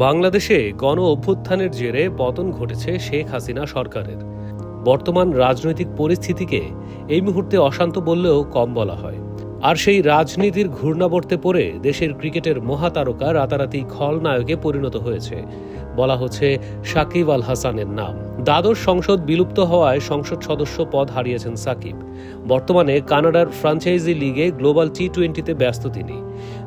বাংলাদেশে গণ অভ্যুত্থানের জেরে পতন ঘটেছে শেখ হাসিনা সরকারের। বর্তমান রাজনৈতিক পরিস্থিতিকে এই মুহূর্তে অশান্ত বললেও কম বলা হয়। আর সেই রাজনীতির ঘূর্ণাবর্তে পড়ে দেশের ক্রিকেটের মহাতারকা রাতারাতি খলনায়কে পরিণত হয়েছে। বলা হচ্ছে সাকিব আল হাসানের নাম। দ্বাদশ সংসদ বিলুপ্ত হওয়ায় সংসদ সদস্য পদ হারিয়েছেন সাকিব। বর্তমানে কানাডার ফ্র্যাঞ্চাইজি লিগে গ্লোবাল টি-20-তে ব্যস্ত তিনি।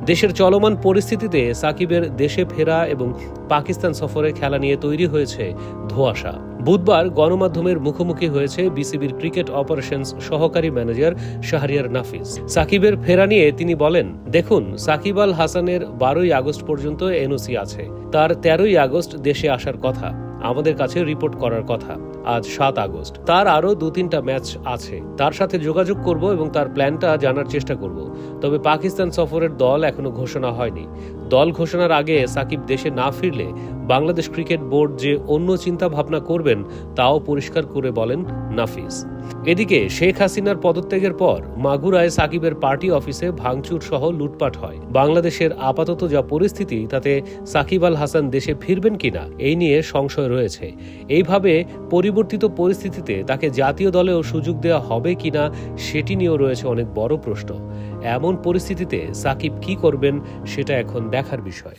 দেশের চলমান পরিস্থিতিতে সাকিবের দেশে ফেরা এবং পাকিস্তান সফরে খেলা নিয়ে তৈরি হয়েছে ধোঁয়াশা। বুধবার গণমাধ্যমের মুখোমুখি হয়েছে বিসিবির ক্রিকেট অপারেশনস সহকারী ম্যানেজার শাহরিয়ার নাফিস। সাকিবের ফেরা নিয়ে তিনি বলেন, দেখুন, সাকিব আল হাসানের 12ই আগস্ট পর্যন্ত এনওসি আছে। তার 13ই আগস্ট দেশে আসার কথা, আমাদের কাছে রিপোর্ট করার কথা। আজ 7 আগস্ট। তার আরও 2-3টা ম্যাচ আছে। তার সাথে যোগাযোগ করব এবং তার প্ল্যানটা জানার চেষ্টা করব। তবে পাকিস্তান সফরের দল এখনো ঘোষণা হয়নি। দল ঘোষণার আগে সাকিব দেশে না ফিরলে বাংলাদেশ ক্রিকেট বোর্ড যে অন্য চিন্তা ভাবনা করবেন তাও পরিষ্কার করে বলেন নাফিস। এদিকে শেখ হাসিনার পদত্যাগের পর মাগুরায় সাকিবের পার্টি অফিসে ভাঙচুর সহ লুটপাট হয়। বাংলাদেশের আপাতত যা পরিস্থিতি, তাতে সাকিব আল হাসান দেশে ফিরবেন কিনা এই নিয়ে সংশয় রয়েছে। এইভাবে পরিবর্তিত পরিস্থিতিতে তাকে জাতীয় দলেও সুযোগ দেওয়া হবে কিনা সেটি নিয়েও রয়েছে অনেক বড় প্রশ্ন। এমন পরিস্থিতিতে সাকিব কি করবেন সেটা এখন দেখার বিষয়।